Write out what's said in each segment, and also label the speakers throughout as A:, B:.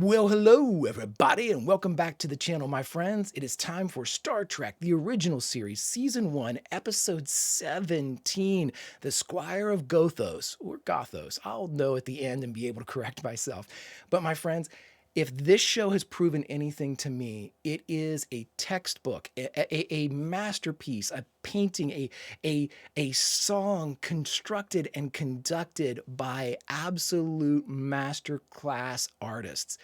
A: Well, hello, everybody, and welcome back to the channel, my friends. It is time for Star Trek, the original series, Season 1, Episode 17, The Squire of Gothos, or Gothos. I'll know at the end and be able to correct myself. But, my friends, if this show has proven anything to me, it is a textbook, a masterpiece, a painting, a song constructed and conducted by absolute masterclass artists.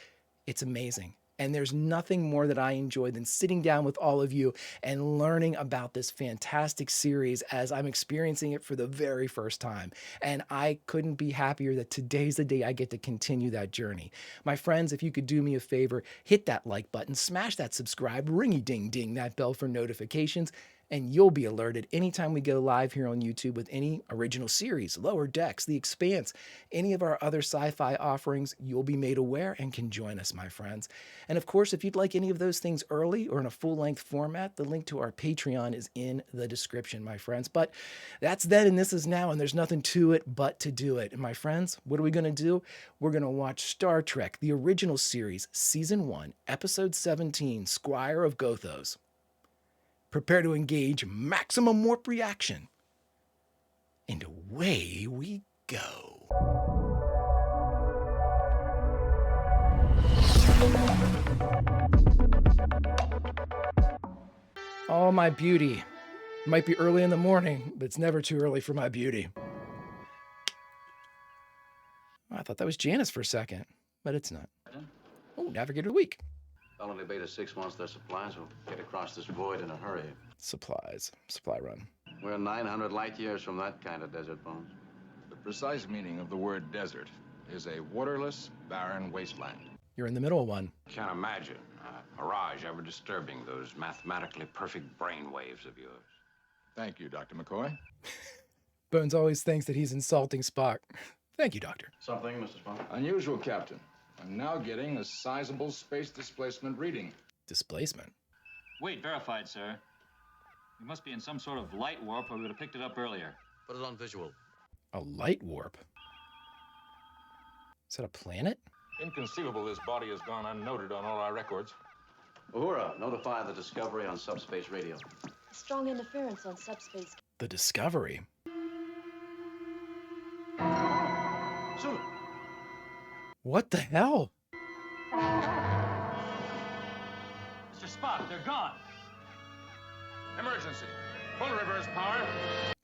A: It's amazing. And there's nothing more that I enjoy than sitting down with all of you and learning about this fantastic series as I'm experiencing it for the very first time. And I couldn't be happier that today's the day I get to continue that journey. My friends, if you could do me a favor, hit that like button, smash that subscribe, ringy ding ding that bell for notifications, and you'll be alerted anytime we go live here on YouTube with any original series, Lower Decks, The Expanse, any of our other sci-fi offerings. You'll be made aware and can join us, my friends. And of course, if you'd like any of those things early or in a full-length format, the link to our Patreon is in the description, my friends. But that's then and this is now, and there's nothing to it but to do it. And my friends, what are we going to do? We're going to watch Star Trek, the original series, Season 1, Episode 17, Squire of Gothos. Prepare to engage maximum warp reaction. And away we go. Oh, my beauty. Might be early in the morning, but it's never too early for my beauty. Oh, I thought that was Janice for a second, but it's not. Oh, Navigator of the Week.
B: Colony Beta 6 wants their supplies. We'll get across this void in a hurry.
A: Supplies. Supply run.
B: We're 900 light years from that kind of desert, Bones.
C: The precise meaning of the word desert is a waterless, barren wasteland.
A: You're in the middle of one.
D: Can't imagine a mirage ever disturbing those mathematically perfect brain waves of yours.
C: Thank you, Dr. McCoy.
A: Bones always thinks that he's insulting Spock. Thank you, Doctor.
B: Something, Mr. Spock?
C: Unusual, Captain. I'm now getting a sizable space displacement reading.
A: Displacement?
E: Wait, verified, sir. We must be in some sort of light warp, or we would have picked it up earlier.
B: Put it on visual.
A: A light warp? Is that a planet?
F: Inconceivable this body has gone unnoted on all our records.
B: Uhura, notify the Discovery on subspace radio.
G: Strong interference on subspace.
A: The Discovery?
B: Soon.
A: What the hell?
E: Mr. Spock, they're gone.
F: Emergency. Full reverse power.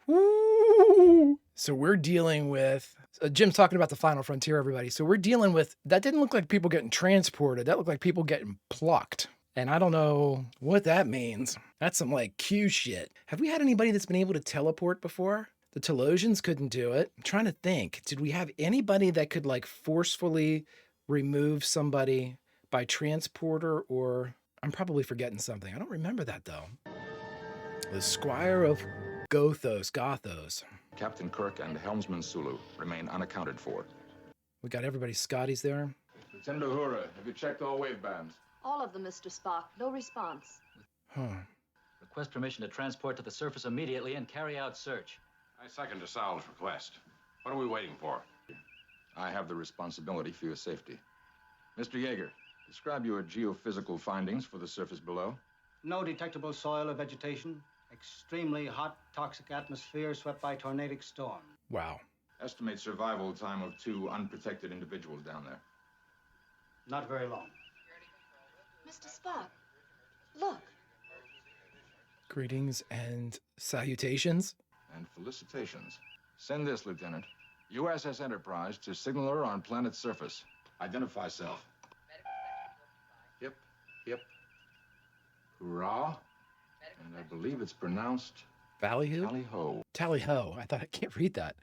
A: Woo! So we're dealing with... Jim's talking about the final frontier, everybody. So we're dealing with... That didn't look like people getting transported. That looked like people getting plucked. And I don't know what that means. That's some, like, Q shit. Have we had anybody that's been able to teleport before? The Telosians couldn't do it. I'm trying to think. Did we have anybody that could, like, forcefully remove somebody by transporter or... I'm probably forgetting something. I don't remember that, though. The Squire of Gothos.
C: Captain Kirk and Helmsman Sulu remain unaccounted for.
A: We got everybody. Scotty's there.
C: Lieutenant Uhura, have you checked all wave bands?
G: All of them, Mr. Spock. No response.
A: Huh.
E: Request permission to transport to the surface immediately and carry out search.
D: I second DeSalle's request. What are we waiting for?
C: I have the responsibility for your safety. Mr. Yeager, describe your geophysical findings for the surface below.
H: No detectable soil or vegetation. Extremely hot, toxic atmosphere swept by tornadic storm.
A: Wow.
C: Estimate survival time of 2 unprotected individuals down there.
H: Not very long.
G: Mr. Spock, look.
A: Greetings and salutations.
C: And felicitations. Send this, Lieutenant. USS Enterprise to signaler on planet's surface. Identify self. Hip. Hurrah. And I believe it's pronounced...
A: Ballyhoo?
C: Tally-ho.
A: Tally-ho. I thought I can't read that.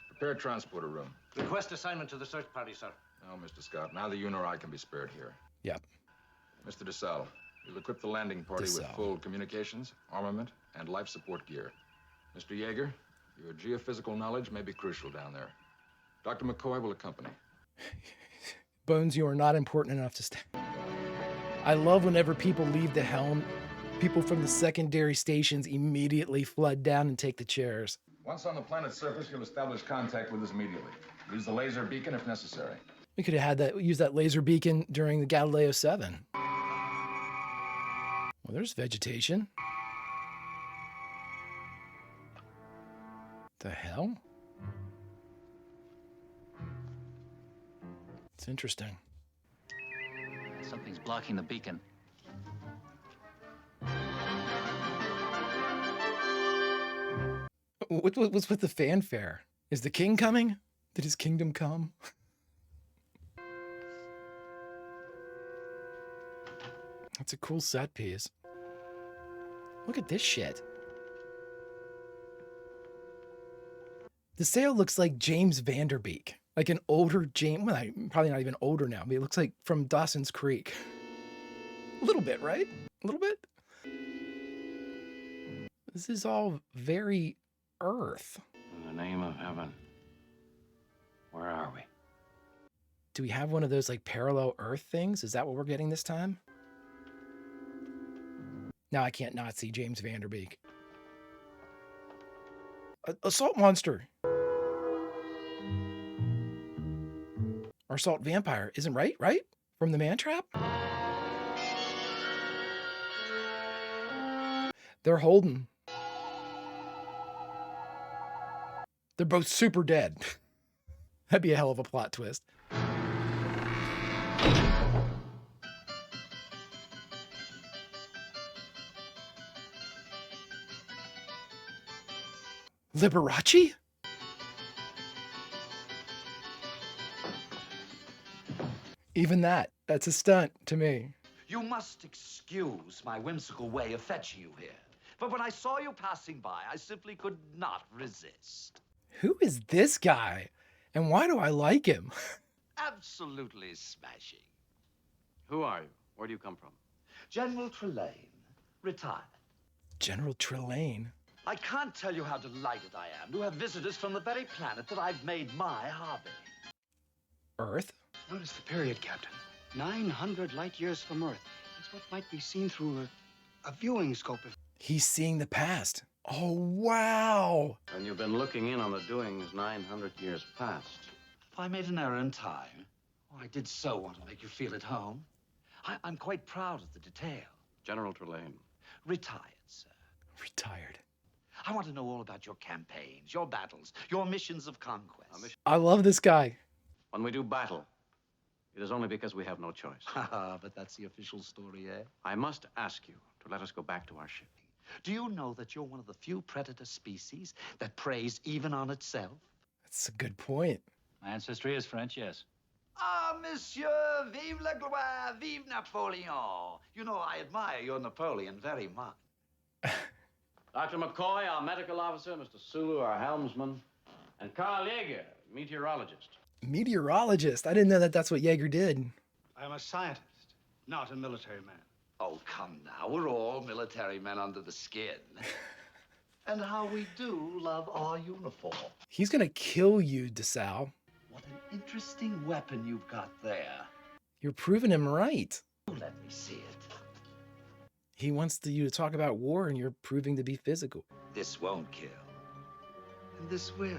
C: Prepare transporter room.
B: Request assignment to the search party, sir.
C: No, Mr. Scott. Neither you nor I can be spared here.
A: Yep.
C: Mr. DeSalle, you'll equip the landing party with
A: DeSalle.
C: full communications, armament, and life support gear. Mr. Yeager, your geophysical knowledge may be crucial down there. Dr. McCoy will accompany.
A: Bones, you are not important enough to stay. I love whenever people leave the helm, people from the secondary stations immediately flood down and take the chairs.
C: Once on the planet's surface, you'll establish contact with us immediately. Use the laser beacon if necessary.
A: We could have had that, use that laser beacon during the Galileo 7. Well, there's vegetation. The hell? It's interesting.
E: Something's blocking the beacon.
A: What's with the fanfare? Is the king coming? Did his kingdom come? That's a cool set piece. Look at this shit. The sail looks like James Vanderbeek. Like an older James, well, probably not even older now, but it looks like from Dawson's Creek. A little bit, right? A little bit. This is all very Earth.
D: In the name of heaven, where are we?
A: Do we have one of those like parallel Earth things? Is that what we're getting this time? Now I can't not see James Vanderbeek. A salt monster. Or salt vampire. Isn't right? From the man trap? They're holding. They're both super dead. That'd be a hell of a plot twist. Liberace? Even that's a stunt to me.
I: You must excuse my whimsical way of fetching you here. But when I saw you passing by, I simply could not resist.
A: Who is this guy? And why do I like him?
I: Absolutely smashing.
B: Who are you? Where do you come from?
I: General Trelane, retired.
A: General Trelane.
I: I can't tell you how delighted I am to have visitors from the very planet that I've made my hobby.
A: Earth?
H: Notice the period, Captain. 900 light years from Earth. It's what might be seen through a viewing scope.
A: He's seeing the past. Oh, wow.
B: And you've been looking in on the doings 900 years past.
I: If I made an error in time, I did so want to make you feel at home. I'm quite proud of the detail.
B: General Trelane.
I: Retired, sir.
A: Retired.
I: I want to know all about your campaigns, your battles, your missions of conquest.
A: I love this guy.
B: When we do battle, it is only because we have no choice.
I: But that's the official story, eh?
B: I must ask you to let us go back to our ship.
I: Do you know that you're one of the few predator species that preys even on itself?
A: That's a good point.
E: My ancestry is French, yes.
I: Ah, monsieur, vive la gloire, vive Napoleon. You know, I admire your Napoleon very much.
B: Dr. McCoy, our medical officer, Mr. Sulu, our helmsman, and Carl Yeager, meteorologist.
A: Meteorologist. I didn't know that's what Yeager did.
H: I am a scientist, not a military man.
I: Oh, come now. We're all military men under the skin. And how we do love our uniform.
A: He's going to kill you, DeSalle.
I: What an interesting weapon you've got there.
A: You're proving him right.
I: Let me see it.
A: He wants you to talk about war, and you're proving to be physical.
I: This won't kill. And this will.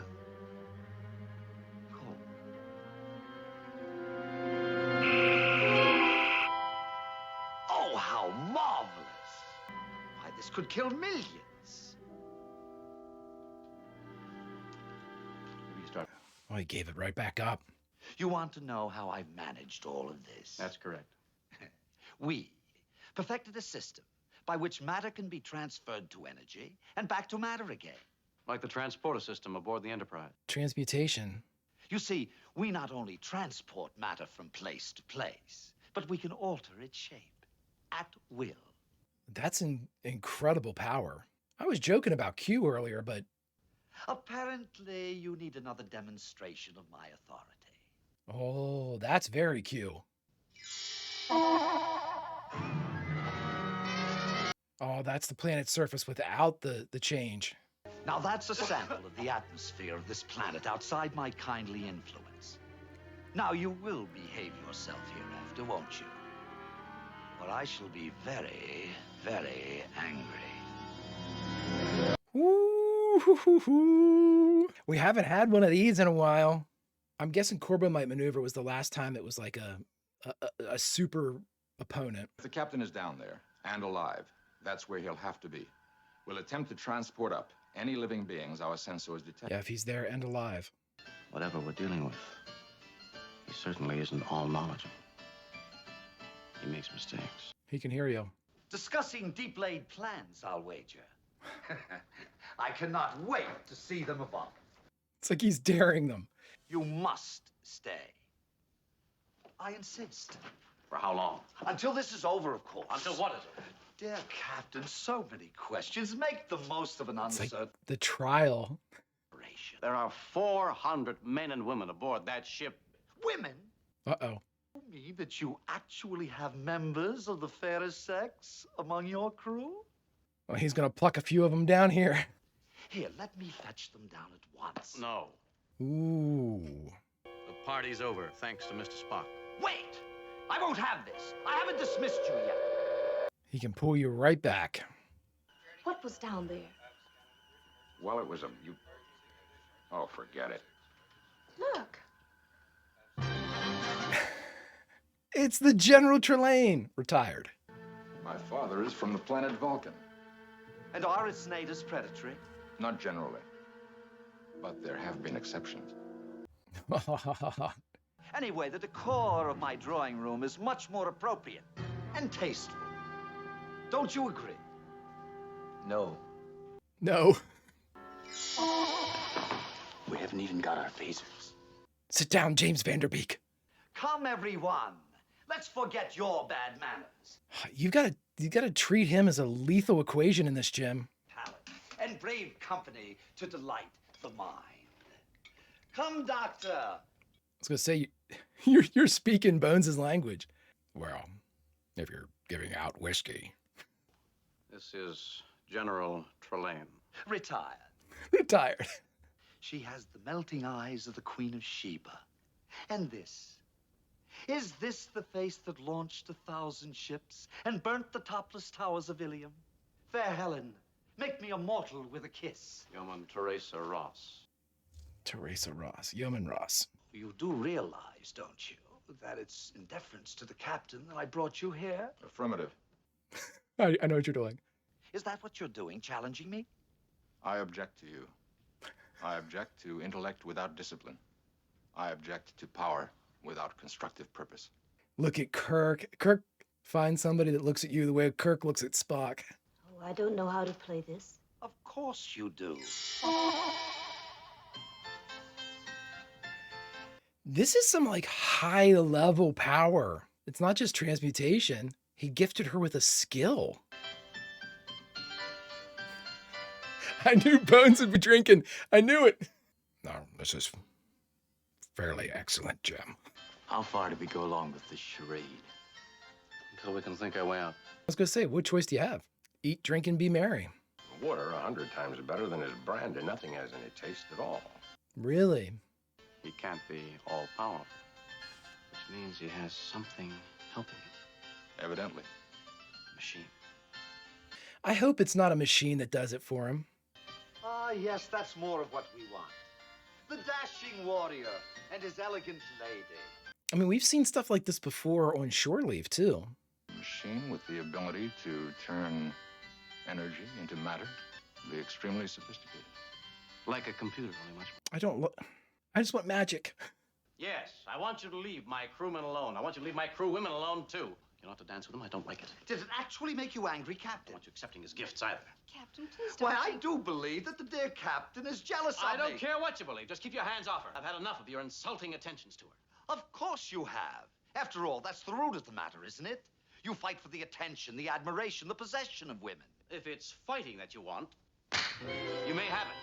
I: Oh, how marvelous. Why, this could kill millions.
B: You start.
A: Oh, he gave it right back up.
I: You want to know how I've managed all of this?
B: That's correct.
I: We perfected a system by which matter can be transferred to energy and back to matter again.
B: Like the transporter system aboard the Enterprise.
A: Transmutation.
I: You see, we not only transport matter from place to place, but we can alter its shape at will.
A: That's an incredible power. I was joking about Q earlier, but...
I: Apparently, you need another demonstration of my authority.
A: Oh, that's very Q. Oh, that's the planet's surface without the change.
I: Now, that's a sample of the atmosphere of this planet outside my kindly influence. Now, you will behave yourself hereafter, won't you? Or I shall be very, very angry.
A: Ooh, we haven't had one of these in a while. I'm guessing Corbo might maneuver was the last time it was like a super opponent.
C: If the captain is down there and alive, that's where he'll have to be. We'll attempt to transport up any living beings our sensors detect.
A: Yeah, if he's there and alive.
D: Whatever we're dealing with, he certainly isn't all knowledgeable. He makes mistakes.
A: He can hear you.
I: Discussing deep-laid plans, I'll wager. I cannot wait to see them evolve.
A: It's like he's daring them.
I: You must stay. I insist.
B: For how long?
I: Until this is over, of course.
B: Until what is it?
I: Dear Captain, so many questions. Make the most of an
A: It's
I: uncertain
A: like the trial.
I: operation.
B: There are 400 men and women aboard that ship.
I: Women?
A: Uh-oh.
I: You mean that you actually have members of the fairer sex among your crew?
A: Well, he's going to pluck a few of them down here.
I: Here, let me fetch them down at once.
B: No.
A: Ooh.
B: The party's over, thanks to Mr. Spock.
I: Wait! I won't have this. I haven't dismissed you yet.
A: He can pull you right back.
G: What was down there?
D: Well, it was a... Oh, forget it.
G: Look.
A: It's the General Trelane, retired.
C: My father is from the planet Vulcan.
I: And are its natives predatory?
C: Not generally, but there have been exceptions.
I: Anyway, the decor of my drawing room is much more appropriate and tasteful. Don't you agree?
J: No.
A: No.
J: We haven't even got our phasers.
A: Sit down, James Vanderbeek.
I: Come, everyone. Let's forget your bad manners.
A: You gotta treat him as a lethal equation in this, Jim.
I: Palate and brave company to delight the mind. Come, Doctor.
A: I was gonna say you're speaking Bones' language. Well, if you're giving out whiskey.
B: This is General Trelane.
I: Retired.
A: Retired.
I: She has the melting eyes of the Queen of Sheba. And this. Is this the face that launched 1,000 ships and burnt the topless towers of Ilium? Fair Helen, make me immortal with a kiss.
B: Yeoman Teresa Ross.
A: Teresa Ross. Yeoman Ross.
I: You do realize, don't you, that it's in deference to the captain that I brought you here?
C: Affirmative.
A: I know what you're doing.
I: Is that what you're doing, challenging me?
C: I object to you. I object to intellect without discipline. I object to power without constructive purpose.
A: Look at Kirk. Kirk, find somebody that looks at you the way Kirk looks at Spock.
G: Oh, I don't know how to play this.
I: Of course you do.
A: This is some like high level power. It's not just transmutation. He gifted her with a skill. I knew Bones would be drinking. I knew it. No, this is fairly excellent, Jim.
J: How far did we go along with this charade?
B: Until we can think our way out.
A: I was going to say, what choice do you have? Eat, drink, and be merry.
D: Water 100 times better than his brandy. Nothing has any taste at all.
A: Really?
B: He can't be all-powerful.
D: Which means he has something helping him.
C: Evidently.
D: Machine.
A: I hope it's not a machine that does it for him.
I: Ah, yes, that's more of what we want. The dashing warrior and his elegant lady.
A: I mean, we've seen stuff like this before on Shore Leave, too.
C: Machine with the ability to turn energy into matter. Be extremely sophisticated.
B: Like a computer, only much more.
A: I don't look. I just want magic.
B: Yes, I want you to leave my crewmen alone. I want you to leave my crew women alone, too. You don't have to dance with them. I don't like it.
I: Did it actually make you angry,
B: I
I: Captain?
B: don't want you accepting his gifts either.
G: Captain, please don't.
I: Why, I do believe that the dear Captain is jealous of
B: I don't
I: me.
B: care what you believe. Just keep your hands off her. I've had enough of your insulting attentions to her.
I: Of course you have. After all, that's the root of the matter, isn't it? You fight for the attention, the admiration, the possession of women.
B: If it's fighting that you want, you may have it.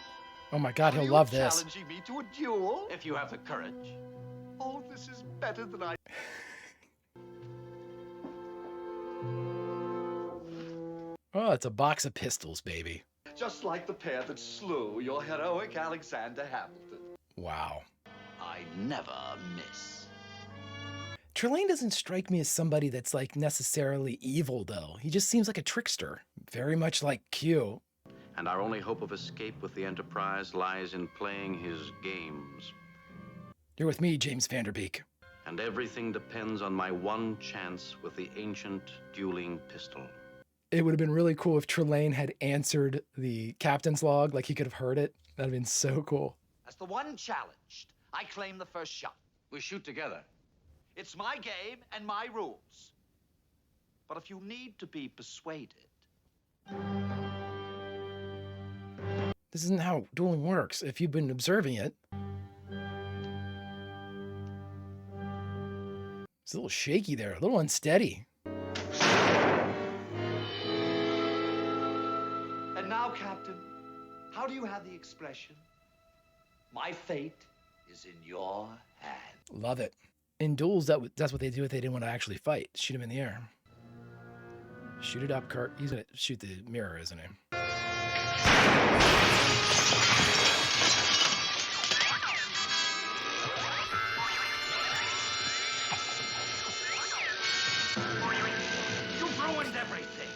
A: Oh my God,
I: Are
A: he'll
I: you
A: love this.
I: challenging me to a duel?
B: If you have the courage.
I: Oh, this is better than I...
A: Oh, it's a box of pistols, baby.
I: Just like the pair that slew your heroic Alexander Hamilton.
A: Wow.
I: I never miss.
A: Trelane doesn't strike me as somebody that's like necessarily evil, though. He just seems like a trickster. Very much like Q.
B: And our only hope of escape with the Enterprise lies in playing his games.
A: You're with me, James Vanderbeek.
D: And everything depends on my one chance with the ancient dueling pistol.
A: It would have been really cool if Trelane had answered the captain's log, like he could have heard it. That'd have been so cool.
I: As the one challenged, I claim the first shot.
B: We shoot together.
I: It's my game and my rules. But if you need to be persuaded...
A: This isn't how dueling works, if you've been observing it. It's a little shaky there, a little unsteady.
I: And now, Captain, how do you have the expression? My fate is in your hand.
A: Love it. In duels, that's what they do if they didn't want to actually fight. Shoot him in the air. Shoot it up, Kurt. He's going to shoot the mirror, isn't he?
I: You've ruined everything.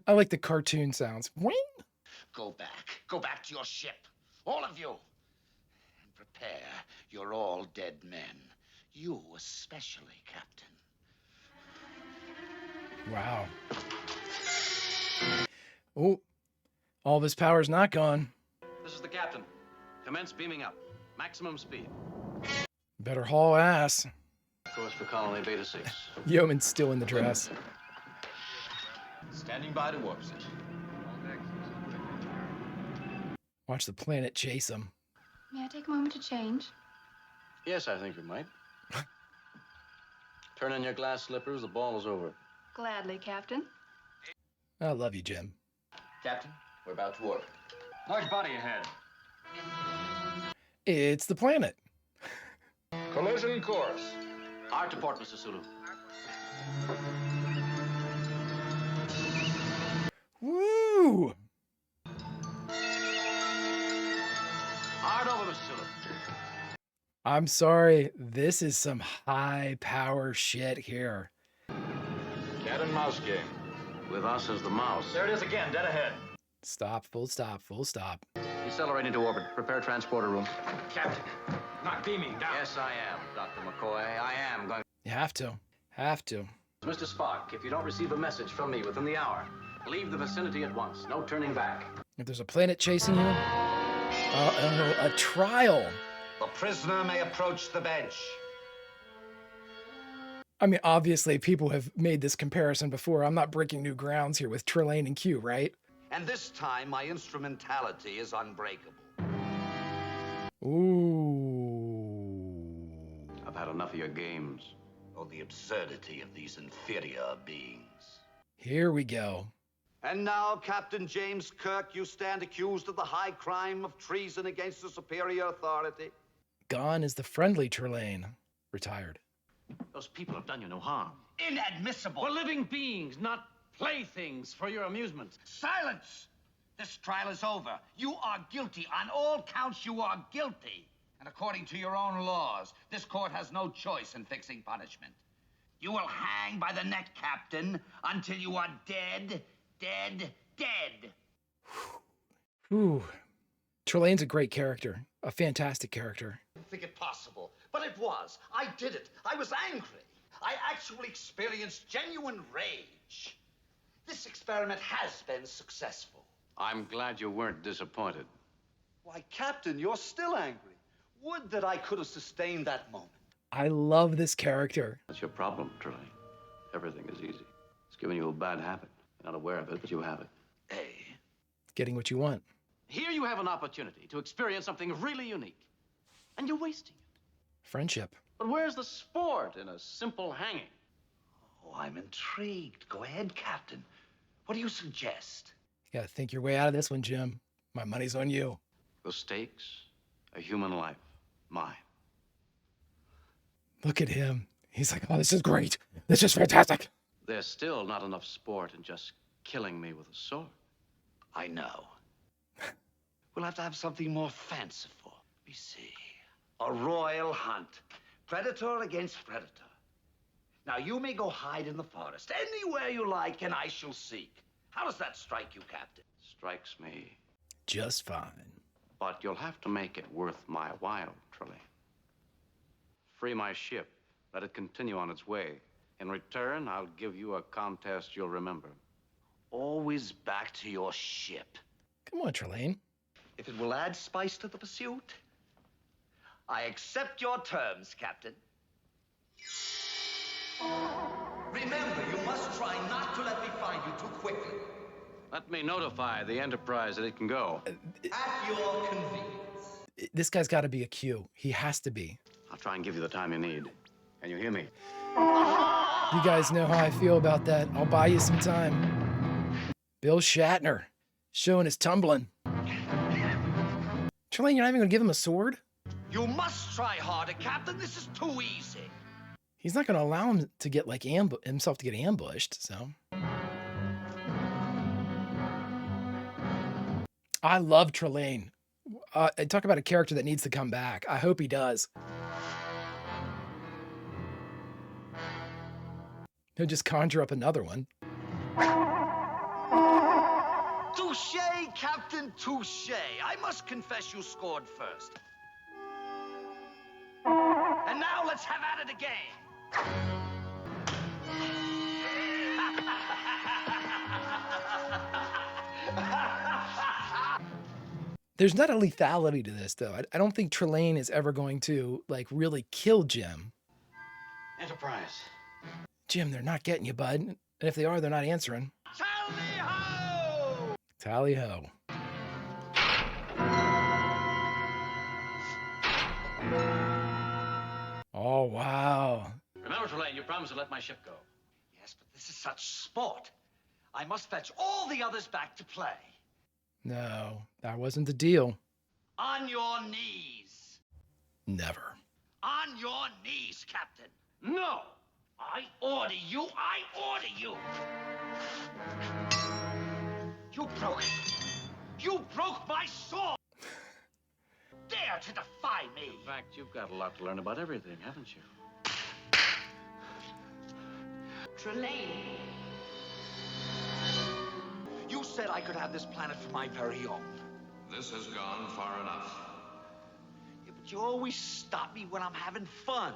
A: I like the cartoon sounds. Wing!
I: Go back to your ship, all of you, and prepare your all dead men. You especially, Captain.
A: Wow. Oh, all of his power's not gone.
B: This is the captain. Commence beaming up. Maximum speed.
A: Better haul ass.
B: Course for colony Beta 6.
A: Yeoman's still in the dress.
F: Standing by to warp it.
A: Watch the planet chase him.
G: May I take a moment to change?
B: Yes, I think you might. Turn on your glass slippers. The ball is over.
G: Gladly, Captain.
A: I love you, Jim.
J: Captain, we're about to warp.
E: Large body ahead.
A: It's the planet.
F: Collision course.
B: Hard to port, Mr. Sulu.
A: Woo!
B: Hard over, Mr. Sulu.
A: I'm sorry. This is some high power shit here.
F: Cat and mouse game.
B: With us as the mouse.
E: There it is again, dead ahead.
A: Stop, full stop, full stop.
B: Decelerating to orbit. Prepare transporter room.
F: Captain, not beaming down.
B: Yes, I am, Dr. McCoy. I am going.
A: You have to. Have to.
B: Mr. Spock, if you don't receive a message from me within the hour, leave the vicinity at once. No turning back.
A: If there's a planet chasing you, a trial.
I: The prisoner may approach the bench.
A: I mean, obviously, people have made this comparison before. I'm not breaking new grounds here with Trelane and Q, right?
I: And this time, my instrumentality is unbreakable.
A: Ooh.
D: I've had enough of your games.
I: Oh, the absurdity of these inferior beings.
A: Here we go.
I: And now, Captain James Kirk, you stand accused of the high crime of treason against a superior authority.
A: Gone is the friendly Trelane. Retired.
B: Those people have done you no harm.
I: Inadmissible.
B: We're living beings, not playthings for your amusement.
I: Silence! This trial is over. You are guilty. On all counts, you are guilty. And according to your own laws, this court has no choice in fixing punishment. You will hang by the neck, Captain, until you are dead, dead, dead.
A: Ooh. Trelane's a great character. A fantastic character.
I: I didn't think it possible, but it was. I did it. I was angry. I actually experienced genuine rage. This experiment has been successful.
B: I'm glad you weren't disappointed.
I: Why, Captain, you're still angry. Would that I could have sustained that moment.
A: I love this character.
D: That's your problem, Trelane. Everything is easy. It's giving you a bad habit. You're not aware of it, but you have it.
I: Hey.
A: Getting what you want.
B: Here you have an opportunity to experience something really unique, and you're wasting it.
A: Friendship.
B: But where's the sport in a simple hanging?
I: Oh, I'm intrigued. Go ahead, Captain. What do you suggest?
A: You gotta think your way out of this one, Jim. My money's on you.
D: The stakes, a human life, mine.
A: Look at him. He's like, oh, this is great. This is fantastic.
D: There's still not enough sport in just killing me with a sword.
I: I know. We'll have to have something more fanciful. Let me see. A royal hunt. Predator against predator. Now, you may go hide in the forest anywhere you like, and I shall seek. How does that strike you, Captain?
D: Strikes me.
A: Just fine.
D: But you'll have to make it worth my while, Trelane.
B: Free my ship. Let it continue on its way. In return, I'll give you a contest you'll remember.
I: Always back to your ship.
A: Come on, Trelane.
I: If it will add spice to the pursuit, I accept your terms, Captain. Remember, you must try not to let me find you too quickly.
B: Let me notify the Enterprise that it can go.
I: At your convenience.
A: This guy's got to be a Q. He has to be.
B: I'll try and give you the time you need. Can you hear me?
A: You guys know how I feel about that. I'll buy you some time. Bill Shatner showing his tumbling. Trelane, you're not even going to give him a sword?
I: You must try harder, Captain. This is too easy.
A: He's not going to allow him to get like himself to get ambushed, so. I love Trelane. Talk about a character that needs to come back. I hope he does. He'll just conjure up another one.
I: Touche, Captain, touche. I must confess you scored first. And now let's have at it again.
A: There's not a lethality to this, though. I don't think Trelane is ever going to, like, really kill Jim.
B: Enterprise.
A: Jim, they're not getting you, bud. And if they are, they're not answering.
I: Tally-ho!
A: Tally-ho. Oh, wow.
B: Remember, Trelane, you promised to let my ship go.
I: Yes, but this is such sport. I must fetch all the others back to play.
A: No, that wasn't the deal.
I: On your knees.
A: Never.
I: On your knees, Captain. No! I order you. I order you. You broke it. You broke my sword. Dare to defy me.
B: In fact, you've got a lot to learn about everything, haven't you?
G: Trelane.
I: You said I could have this planet for my very own.
F: This has gone far enough.
I: Yeah, but you always stop me when I'm having fun.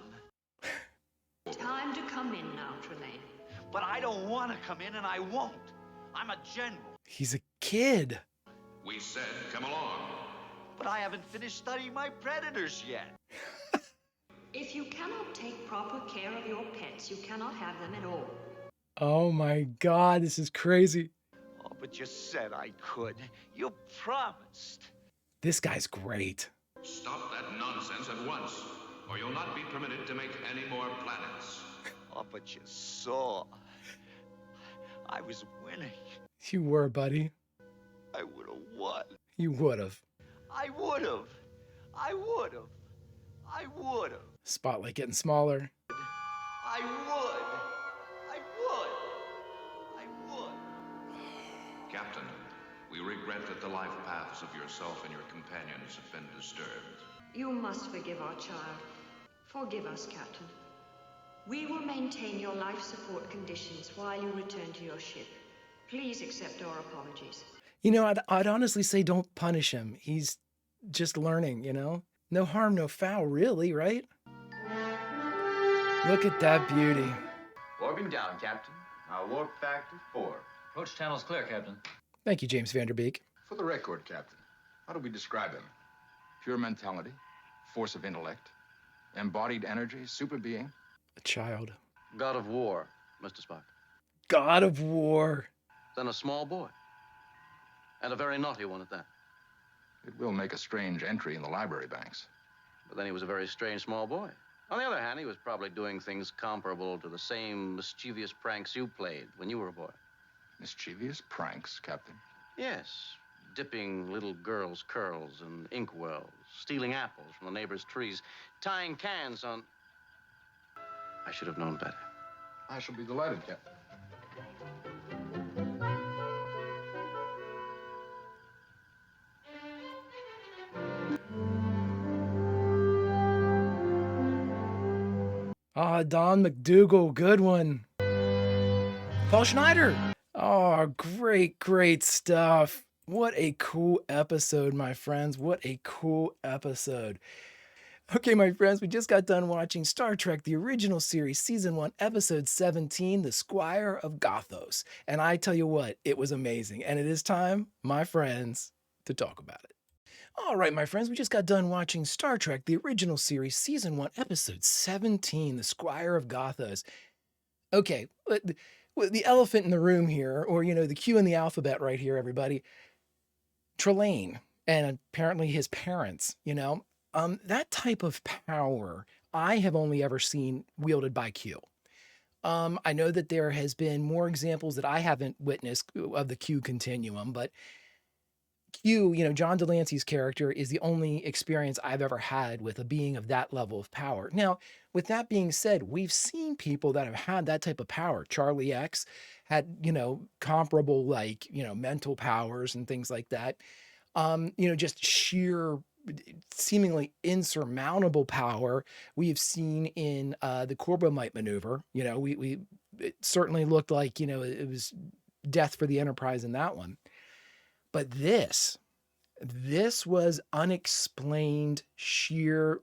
G: Time to come in now, Trelane.
I: But I don't want to come in, and I won't. I'm a general.
A: He's a kid.
F: We said, come along.
I: But I haven't finished studying my predators yet.
G: If you cannot take proper care of your pets, you cannot have them at all.
A: Oh my God, this is crazy.
I: Oh, but you said I could. You promised.
A: This guy's great.
F: Stop that nonsense at once, or you'll not be permitted to make any more planets.
I: Oh, but you saw. I was winning.
A: You were, buddy.
I: I would have won.
A: You would have.
I: I would have. I would have. I would have.
A: Spotlight getting smaller.
I: I would. I would. I would.
F: Captain, we regret that the life paths of yourself and your companions have been disturbed.
G: You must forgive our child. Forgive us, Captain. We will maintain your life support conditions while you return to your ship. Please accept our apologies.
A: You know, I'd honestly say don't punish him. He's just learning, you know? No harm, no foul, really, right? Look at that beauty.
J: Warping down, Captain. Our warp factor 4.
E: Approach channel's clear, Captain.
A: Thank you, James Vanderbeek.
C: For the record, Captain, how do we describe him? Pure mentality, force of intellect, embodied energy, super being?
A: A child.
B: God of War, Mr. Spock.
A: God of War.
B: Then a small boy. And a very naughty one at that.
C: It will make a strange entry in the library banks.
B: But then he was a very strange small boy. On the other hand, he was probably doing things comparable to the same mischievous pranks you played when you were a boy.
C: Mischievous pranks, Captain?
B: Yes. Dipping little girls' curls in inkwells, stealing apples from the neighbors' trees, tying cans on... I should have known better.
C: I shall be delighted, Captain.
A: Ah, Don McDougal, good one. Paul Schneider. Oh, great, great stuff. What a cool episode, my friends. What a cool episode. Okay, my friends, we just got done watching Star Trek, the original series, Season 1, Episode 17, The Squire of Gothos. And I tell you what, it was amazing. And it is time, my friends, to talk about it. All right, my friends, we just got done watching Star Trek, the original series, Season 1, Episode 17, The Squire of Gothos. Okay, the elephant in the room here, or, the Q in the alphabet right here, everybody. Trelane and apparently his parents, that type of power I have only ever seen wielded by Q. I know that there has been more examples that I haven't witnessed of the Q continuum, but Q, John Delancey's character is the only experience I've ever had with a being of that level of power. Now, with that being said, we've seen people that have had that type of power. Charlie X had, comparable mental powers and things like that. Just sheer seemingly insurmountable power we've seen in the Corbomite maneuver. It certainly looked like, it was death for the Enterprise in that one. But this was unexplained, sheer,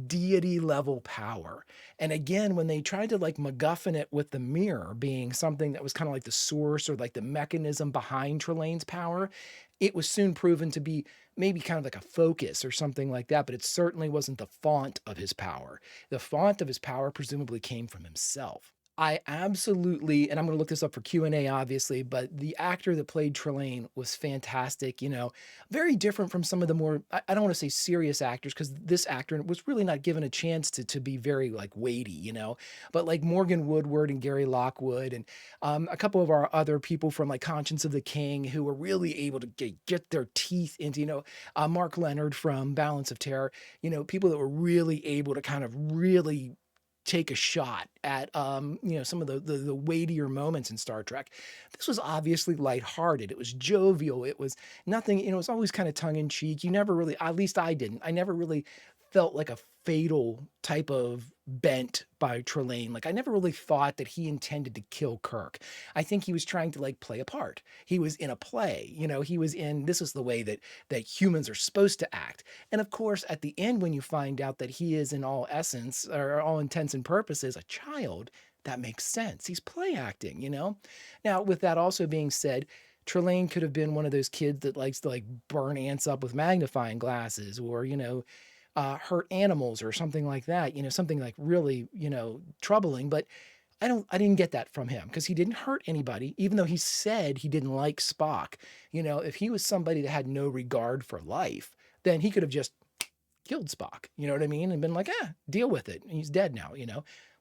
A: deity level power. And again, when they tried to MacGuffin it with the mirror being something that was kind of like the source or like the mechanism behind Trelane's power, it was soon proven to be maybe kind of like a focus or something like that, but it certainly wasn't the font of his power. The font of his power presumably came from himself. I absolutely, and I'm going to look this up for Q&A, obviously, but the actor that played Trelane was fantastic, very different from some of the more, I don't want to say serious actors, because this actor was really not given a chance to be very weighty, but like Morgan Woodward and Gary Lockwood and a couple of our other people from Conscience of the King who were really able to get their teeth into, Mark Leonard from Balance of Terror, people that were really able to kind of really take a shot at some of the weightier moments in Star Trek. This was obviously lighthearted. It was jovial. It was nothing, it was always kind of tongue in cheek. You never really, at least I didn't. I never really felt like a fatal type of bent by Trelane. I never really thought that he intended to kill Kirk. I think he was trying to play a part. He was in a play, he was in, this is the way that humans are supposed to act. And of course, at the end, when you find out that he is in all essence or all intents and purposes a child, that makes sense. He's play acting, Now, with that also being said, Trelane could have been one of those kids that likes to burn ants up with magnifying glasses or, hurt animals or something like that, something really, troubling. But I didn't get that from him because he didn't hurt anybody, even though he said he didn't like Spock. If he was somebody that had no regard for life, then he could have just killed Spock, you know what I mean? And been like, deal with it. He's dead now,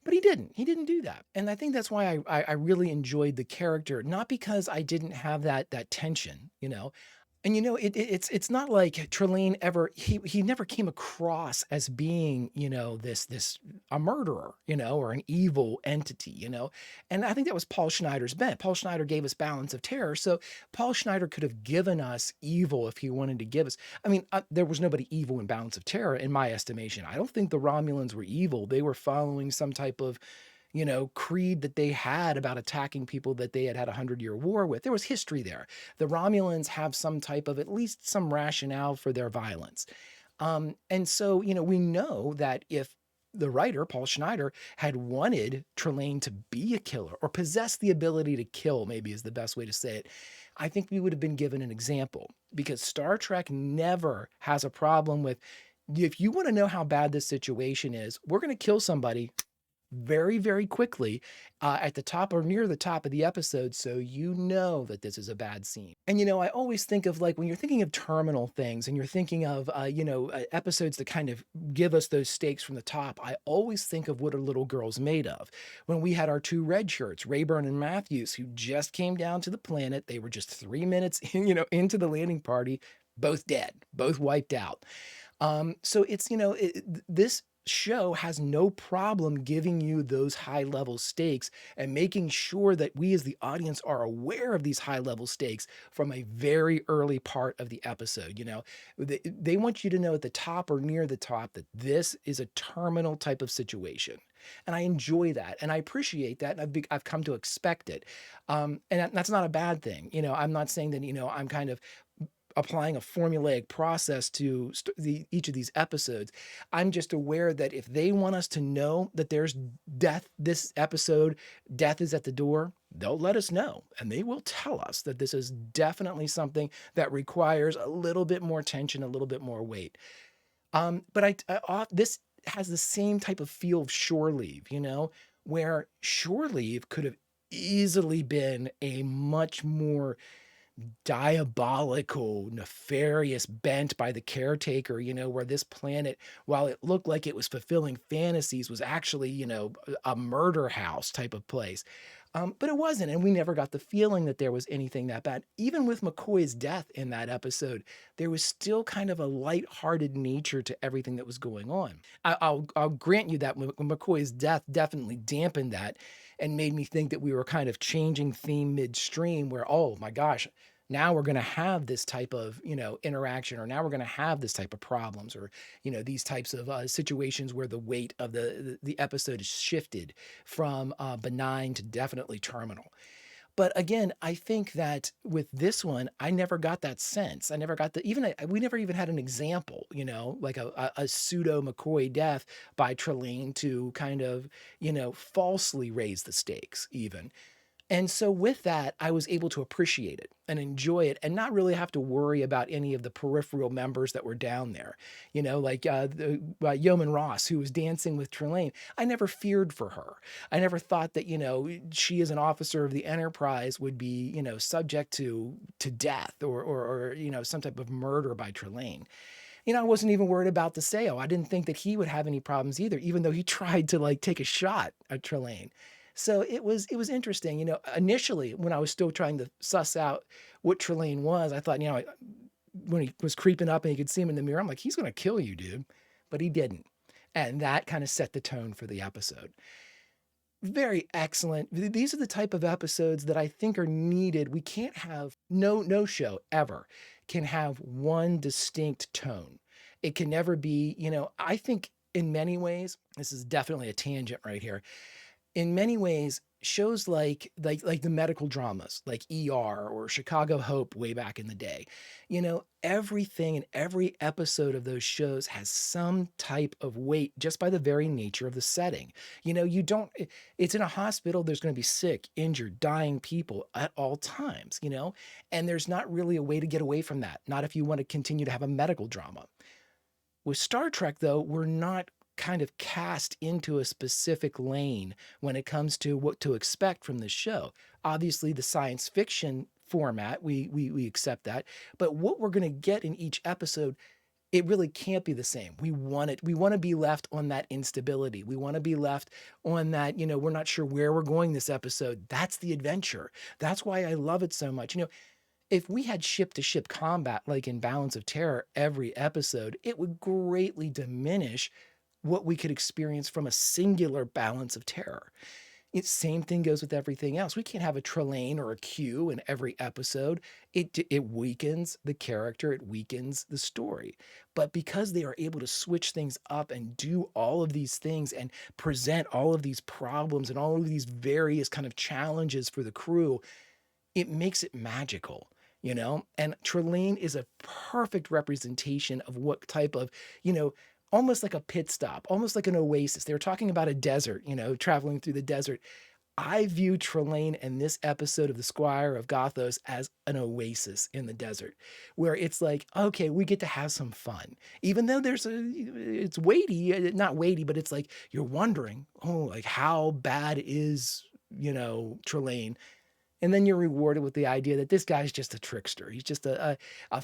A: But he didn't. He didn't do that. And I think that's why I really enjoyed the character, not because I didn't have that tension, And it's not like Trelane ever he never came across as being, this a murderer, or an evil entity, And I think that was Paul Schneider's bent. Paul Schneider gave us Balance of Terror, so Paul Schneider could have given us evil if he wanted to give us. I mean, there was nobody evil in Balance of Terror in my estimation. I don't think the Romulans were evil. They were following some type of creed that they had about attacking people that they had a 100-year war with. There was history there. The Romulans have some type of, at least some rationale for their violence. And so, we know that if the writer, Paul Schneider, had wanted Trelane to be a killer or possess the ability to kill, maybe is the best way to say it, I think we would have been given an example, because Star Trek never has a problem with, if you want to know how bad this situation is, we're going to kill somebody very, very quickly at the top or near the top of the episode, so you know that this is a bad scene. And I always think of when you're thinking of terminal things and you're thinking of episodes that kind of give us those stakes from the top, I always think of What Are Little Girls Made Of? When we had our two red shirts, Rayburn and Matthews, who just came down to the planet. They were just 3 minutes into the landing party, both dead, both wiped out. So it's, this show has no problem giving you those high level stakes and making sure that we as the audience are aware of these high level stakes from a very early part of the episode. They want you to know at the top or near the top that this is a terminal type of situation. And I enjoy that and I appreciate that. And I've come to expect it. And that's not a bad thing. I'm not saying that, I'm kind of applying a formulaic process to each of these episodes. I'm just aware that if they want us to know that there's death this episode, death is at the door, they'll let us know, and they will tell us that this is definitely something that requires a little bit more tension, a little bit more weight. But this has the same type of feel of Shore Leave, you know, where Shore Leave could have easily been a much more diabolical, nefarious bent by the caretaker, you know, where this planet, while it looked like it was fulfilling fantasies, was actually, you know, a murder house type of place. But it wasn't, and we never got the feeling that there was anything that bad. Even with McCoy's death in that episode, there was still kind of a lighthearted nature to everything that was going on. I'll grant you that McCoy's death definitely dampened that and made me think that we were kind of changing theme midstream, where, oh my gosh, now we're going to have this type of, you know, interaction, or now we're going to have this type of problems, or, you know, these types of situations where the weight of the episode is shifted from benign to definitely terminal. But again, I think that with this one, I never got that sense. I never got we never even had an example, you know, like a pseudo McCoy death by Trelane to kind of, you know, falsely raise the stakes even. And so with that, I was able to appreciate it and enjoy it and not really have to worry about any of the peripheral members that were down there. You know, like Yeoman Ross, who was dancing with Trelane. I never feared for her. I never thought that, you know, she as an officer of the Enterprise would be, you know, subject to death or you know, some type of murder by Trelane. You know, I wasn't even worried about the Seo. I didn't think that he would have any problems either, even though he tried to like take a shot at Trelane. So it was interesting. You know, initially when I was still trying to suss out what Trelane was, I thought, you know, when he was creeping up and you could see him in the mirror, I'm like, he's going to kill you, dude. But he didn't. And that kind of set the tone for the episode. Very excellent. These are the type of episodes that I think are needed. We can't have no show ever can have one distinct tone. It can never be, you know, I think in many ways, this is definitely a tangent right here. In many ways, shows like the medical dramas, like ER or Chicago Hope way back in the day, you know, everything in every episode of those shows has some type of weight just by the very nature of the setting. You know, it's in a hospital, there's going to be sick, injured, dying people at all times, you know, and there's not really a way to get away from that. Not if you want to continue to have a medical drama. With Star Trek, though, we're not kind of cast into a specific lane when it comes to what to expect from the show. Obviously, the science fiction format, we accept that, but what we're going to get in each episode, it really can't be the same. We want to be left on that instability. We want to be left on that, you know, we're not sure where we're going this episode. That's the adventure. That's why I love it so much. You know, if we had ship-to-ship combat like in Balance of Terror every episode, it would greatly diminish what we could experience from a singular Balance of Terror. Same thing goes with everything else. We can't have a Trelane or a Q in every episode. It weakens the character, it weakens the story. But because they are able to switch things up and do all of these things and present all of these problems and all of these various kind of challenges for the crew, it makes it magical. You know, and Trelane is a perfect representation of what type of, you know, almost like a pit stop, almost like an oasis. They were talking about a desert, you know, traveling through the desert. I view Trelane and this episode of The Squire of Gothos as an oasis in the desert, where it's like, okay, we get to have some fun. Even though it's weighty, not weighty, but it's like you're wondering, oh, like how bad is, you know, Trelane? And then you're rewarded with the idea that this guy's just a trickster. He's just a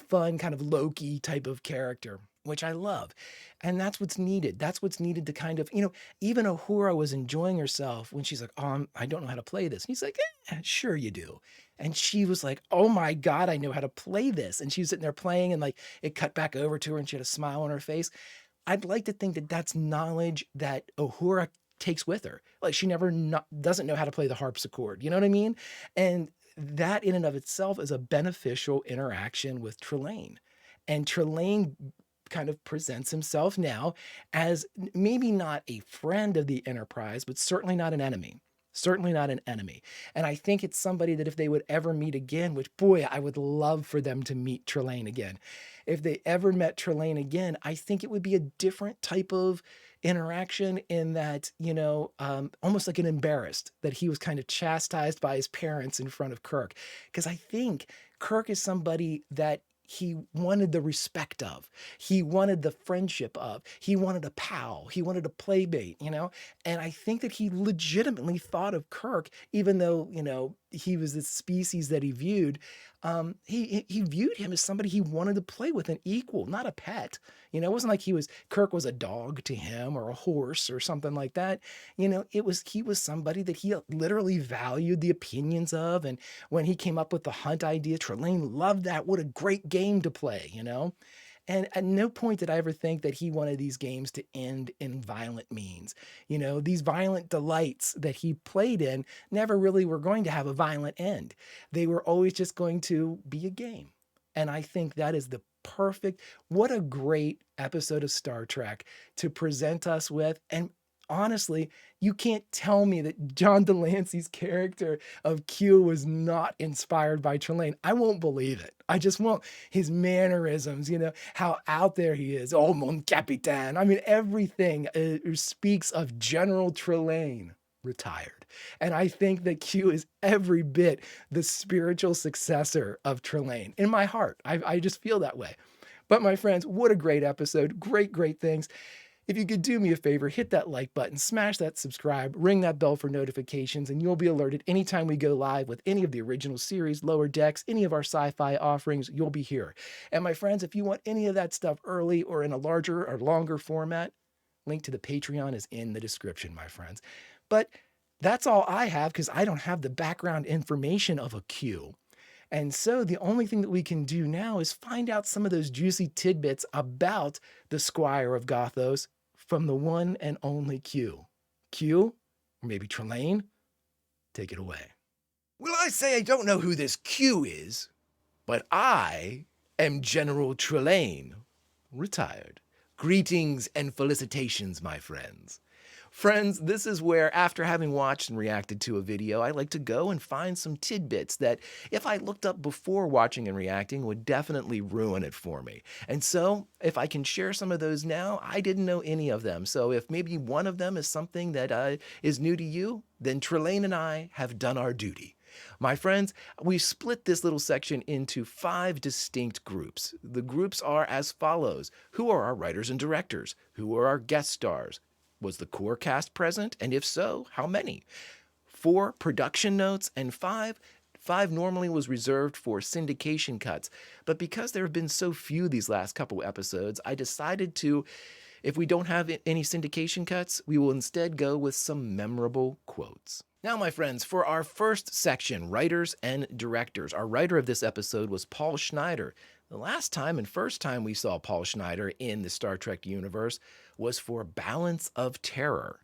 A: fun kind of Loki type of character, which I love. And that's what's needed. That's what's needed to kind of, you know, even Uhura was enjoying herself when she's like, oh, I don't know how to play this. And he's like, sure you do. And she was like, oh my God, I know how to play this. And she was sitting there playing and like it cut back over to her and she had a smile on her face. I'd like to think that that's knowledge that Uhura takes with her. Like she doesn't know how to play the harpsichord. You know what I mean? And that in and of itself is a beneficial interaction with Trelane. And Trelane kind of presents himself now as maybe not a friend of the Enterprise, but certainly not an enemy. Certainly not an enemy. And I think it's somebody that if they would ever meet again, which boy, I would love for them to meet Trelane again. If they ever met Trelane again, I think it would be a different type of interaction in that, almost like an embarrassed, that he was kind of chastised by his parents in front of Kirk. Because I think Kirk is somebody that he wanted the respect of, he wanted the friendship of, he wanted a pal, he wanted a playmate, and I think that he legitimately thought of Kirk, even though, he was this species that he viewed. He viewed him as somebody he wanted to play with, an equal, not a pet. It wasn't like Kirk was a dog to him or a horse or something like that. He was somebody that he literally valued the opinions of. And when he came up with the hunt idea, Trelane loved that. What a great game to play, And at no point did I ever think that he wanted these games to end in violent means. These violent delights that he played in never really were going to have a violent end. They were always just going to be a game. And I think that is what a great episode of Star Trek to present us with. And honestly, you can't tell me that John Delancey's character of Q was not inspired by Trelane. I won't believe it. I just won't. His mannerisms, how out there he is. Oh, mon capitaine. I mean, everything speaks of General Trelane, retired. And I think that Q is every bit the spiritual successor of Trelane in my heart. I just feel that way. But my friends, what a great episode. Great, great things. If you could do me a favor, hit that like button, smash that subscribe, ring that bell for notifications, and you'll be alerted anytime we go live with any of the original series, Lower Decks, any of our sci-fi offerings, you'll be here. And my friends, if you want any of that stuff early or in a larger or longer format, link to the Patreon is in the description, my friends. But that's all I have because I don't have the background information of a Q. And so the only thing that we can do now is find out some of those juicy tidbits about the Squire of Gothos from the one and only Q. Q, or maybe Trelane, take it away. Well, I say I don't know who this Q is, but I am General Trelane, retired. Greetings and felicitations, my friends. Friends, this is where, after having watched and reacted to a video, I like to go and find some tidbits that, if I looked up before watching and reacting, would definitely ruin it for me. And so, if I can share some of those now, I didn't know any of them. So if maybe one of them is something that is new to you, then Trelane and I have done our duty. My friends, we split this little section into 5 distinct groups. The groups are as follows. Who are our writers and directors? Who are our guest stars? Was the core cast present? And if so, how many? 4 production notes, and 5 normally was reserved for syndication cuts. But because there have been so few these last couple episodes, I decided to, if we don't have any syndication cuts, we will instead go with some memorable quotes. Now, my friends, for our first section, writers and directors, our writer of this episode was Paul Schneider. The last time and first time we saw Paul Schneider in the Star Trek universe was for Balance of Terror.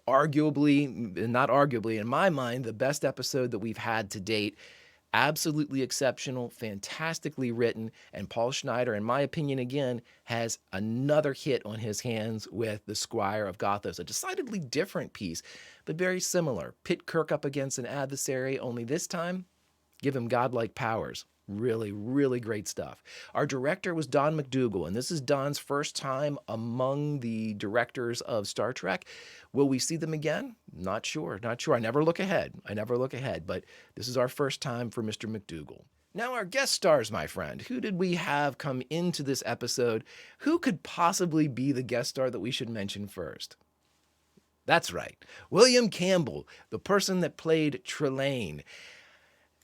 A: Arguably, not arguably, in my mind, the best episode that we've had to date. Absolutely exceptional, fantastically written, and Paul Schneider, in my opinion, again, has another hit on his hands with The Squire of Gothos, a decidedly different piece, but very similar. Pit Kirk up against an adversary, only this time, give him godlike powers. Really, really great stuff. Our director was Don McDougall, and this is Don's first time among the directors of Star Trek. Will we see them again? Not sure. I never look ahead. But this is our first time for Mr. McDougall. Now, our guest stars, my friend. Who did we have come into this episode? Who could possibly be the guest star that we should mention first? That's right. William Campbell, the person that played Trelane.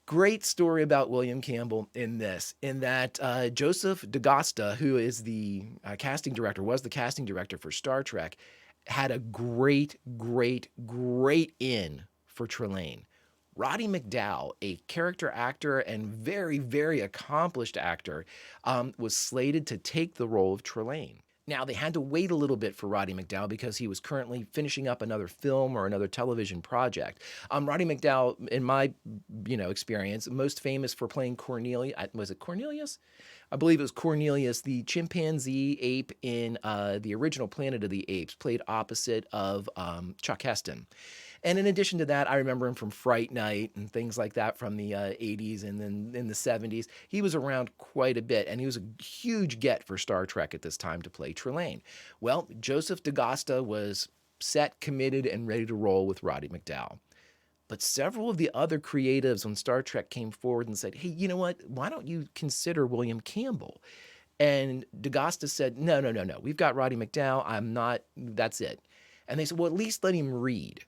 A: Great story about William Campbell in that Joseph DaGosta, who is the casting director, was the casting director for Star Trek, had a great in for Trelane. Roddy McDowall, a character actor and very, very accomplished actor, was slated to take the role of Trelane. Now, they had to wait a little bit for Roddy McDowall because he was currently finishing up another film or another television project. Roddy McDowall, in my experience, most famous for playing Cornelius. Was it Cornelius? I believe it was Cornelius, the chimpanzee ape in the original Planet of the Apes, played opposite of Chuck Heston. And in addition to that, I remember him from Fright Night and things like that from the 80s and then in the 70s. He was around quite a bit, and he was a huge get for Star Trek at this time to play Trelane. Well, Joseph DaGosta was set, committed, and ready to roll with Roddy McDowall. But several of the other creatives on Star Trek came forward and said, hey, you know what? Why don't you consider William Campbell? And DaGosta said, no. We've got Roddy McDowall. That's it. And they said, well, at least let him read.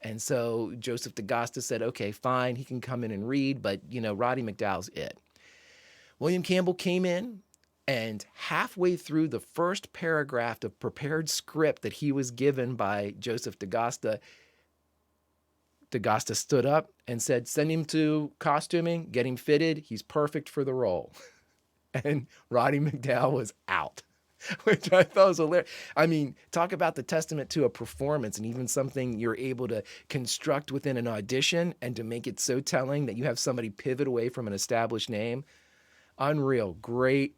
A: And so Joseph DaGosta said, okay, fine, he can come in and read, but, Roddy McDowall's it. William Campbell came in, and halfway through the first paragraph of prepared script that he was given by Joseph DaGosta, DaGosta stood up and said, send him to costuming, get him fitted, he's perfect for the role. And Roddy McDowall was out, which I thought was hilarious. I mean, talk about the testament to a performance and even something you're able to construct within an audition and to make it so telling that you have somebody pivot away from an established name. Unreal. Great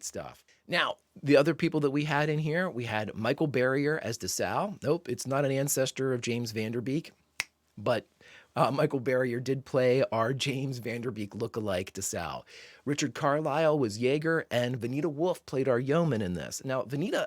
A: stuff. Now, the other people that we had in here, we had Michael Barrier as DeSalle. Nope, it's not an ancestor of James Van Der Beek, but Michael Barrier did play our James Van Der Beek lookalike DeSalle. Richard Carlisle was Jaeger, and Vanita Wolf played our yeoman in this. Now, Vanita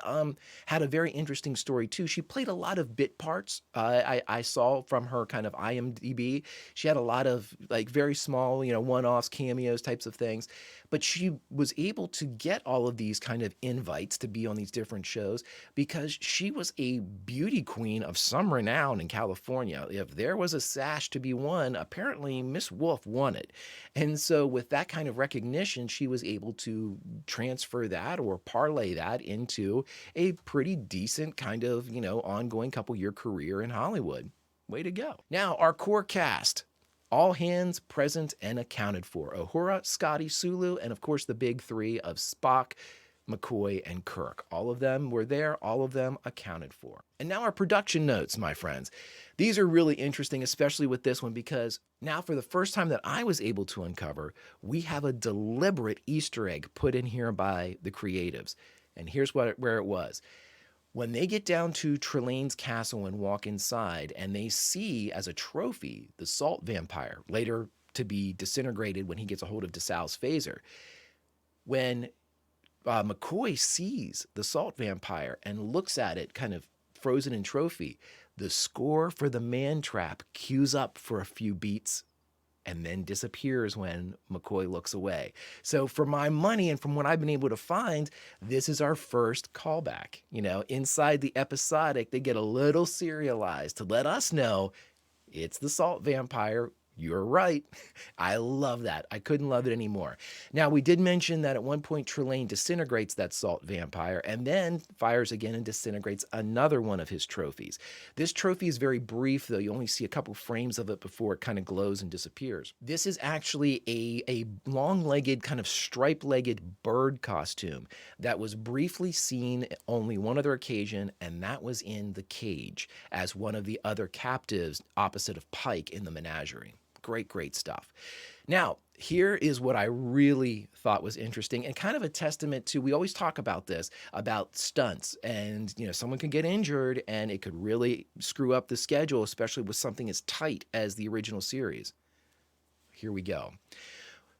A: had a very interesting story, too. She played a lot of bit parts. I saw from her kind of IMDb. She had a lot of, very small, one-offs, cameos, types of things. But she was able to get all of these kind of invites to be on these different shows because she was a beauty queen of some renown in California. If there was a sash to be won, apparently Miss Wolf won it. And so with that kind of recognition, she was able to transfer that or parlay that into a pretty decent kind of, ongoing couple-year career in Hollywood. Way to go. Now, our core cast. All hands present and accounted for. Uhura, Scotty, Sulu, and of course the big three of Spock, McCoy, and Kirk. All of them were there, all of them accounted for. And now our production notes, my friends. These are really interesting, especially with this one, because now for the first time that I was able to uncover, we have a deliberate Easter egg put in here by the creatives. And here's where it was. When they get down to Trelane's castle and walk inside, and they see as a trophy the salt vampire, later to be disintegrated when he gets a hold of DeSalle's phaser. When McCoy sees the salt vampire and looks at it kind of frozen in trophy, the score for the man trap cues up for a few beats and then disappears when McCoy looks away. So for my money and from what I've been able to find, this is our first callback. Inside the episodic, they get a little serialized to let us know it's the salt vampire. You're right. I love that. I couldn't love it anymore. Now, we did mention that at one point Trelane disintegrates that salt vampire and then fires again and disintegrates another one of his trophies. This trophy is very brief, though. You only see a couple frames of it before it kind of glows and disappears. This is actually a long-legged, kind of stripe-legged bird costume that was briefly seen only one other occasion, and that was in The Cage as one of the other captives opposite of Pike in the menagerie. Great stuff. Now, here is what I really thought was interesting and kind of a testament to, we always talk about this, about stunts and, someone can get injured and it could really screw up the schedule, especially with something as tight as the original series. Here we go.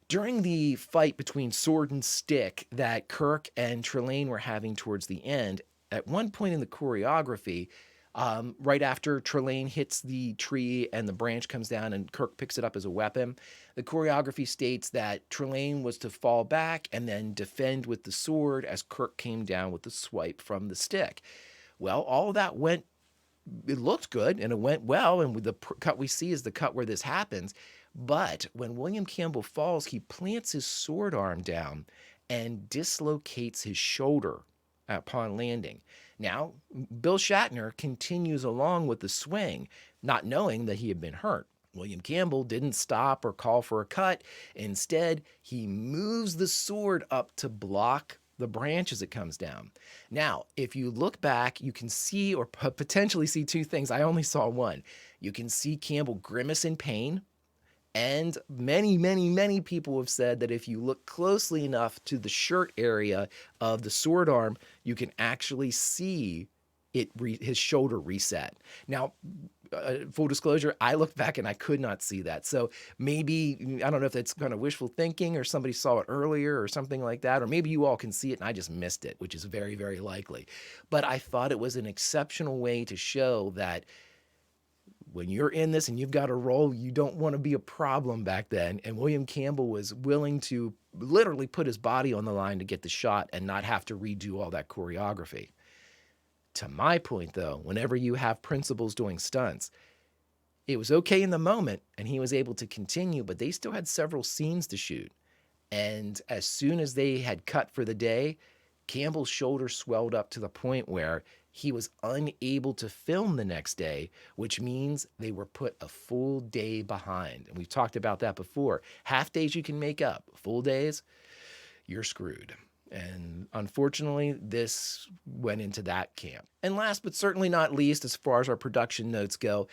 A: During the fight between sword and stick that Kirk and Trelane were having towards the end, at one point in the choreography, right after Trelane hits the tree and the branch comes down and Kirk picks it up as a weapon, the choreography states that Trelane was to fall back and then defend with the sword as Kirk came down with the swipe from the stick. Well, all of that it looked good and it went well, and the cut we see is the cut where this happens. But when William Campbell falls, he plants his sword arm down and dislocates his shoulder upon landing. Now, Bill Shatner continues along with the swing, not knowing that he had been hurt. William Campbell didn't stop or call for a cut. Instead, he moves the sword up to block the branch as it comes down. Now, if you look back, you can see or potentially see two things. I only saw one. You can see Campbell grimace in pain. And many people have said that if you look closely enough to the shirt area of the sword arm, you can actually see his shoulder reset. Now, full disclosure, I looked back and I could not see that. So maybe, I don't know if that's kind of wishful thinking or somebody saw it earlier or something like that, or maybe you all can see it and I just missed it, which is very, very likely. But I thought it was an exceptional way to show that when you're in this and you've got a role, you don't want to be a problem back then. And William Campbell was willing to literally put his body on the line to get the shot and not have to redo all that choreography. To my point, though, whenever you have principals doing stunts, it was okay in the moment and he was able to continue, but they still had several scenes to shoot. And as soon as they had cut for the day, Campbell's shoulder swelled up to the point where he was unable to film the next day, which means they were put a full day behind. And we've talked about that before. Half days you can make up. Full days, you're screwed. And unfortunately, this went into that camp. And last but certainly not least, as far as our production notes go,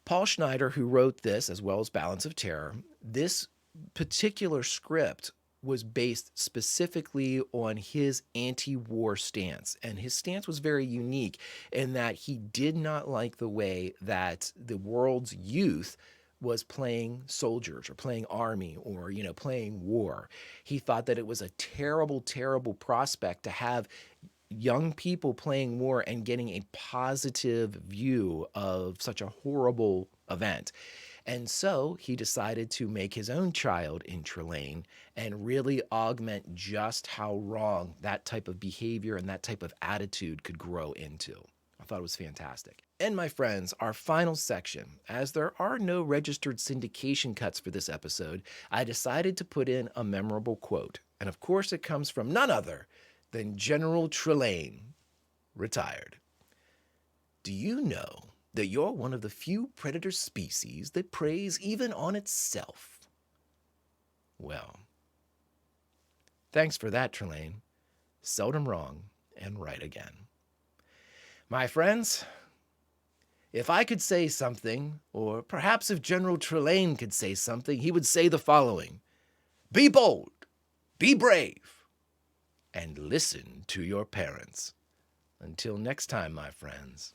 A: Paul Schneider, who wrote this, as well as Balance of Terror, this particular script was based specifically on his anti-war stance. And his stance was very unique in that he did not like the way that the world's youth was playing soldiers or playing army or, playing war. He thought that it was a terrible, terrible prospect to have young people playing war and getting a positive view of such a horrible event. And so he decided to make his own child in Trelane and really augment just how wrong that type of behavior and that type of attitude could grow into. I thought it was fantastic. And my friends, our final section, as there are no registered syndication cuts for this episode, I decided to put in a memorable quote. And of course it comes from none other than General Trelane, retired. Do you know that you're one of the few predator species that preys even on itself? Well, thanks for that, Trelane. Seldom wrong and right again. My friends, if I could say something, or perhaps if General Trelane could say something, he would say the following: be bold, be brave, and listen to your parents. Until next time, my friends.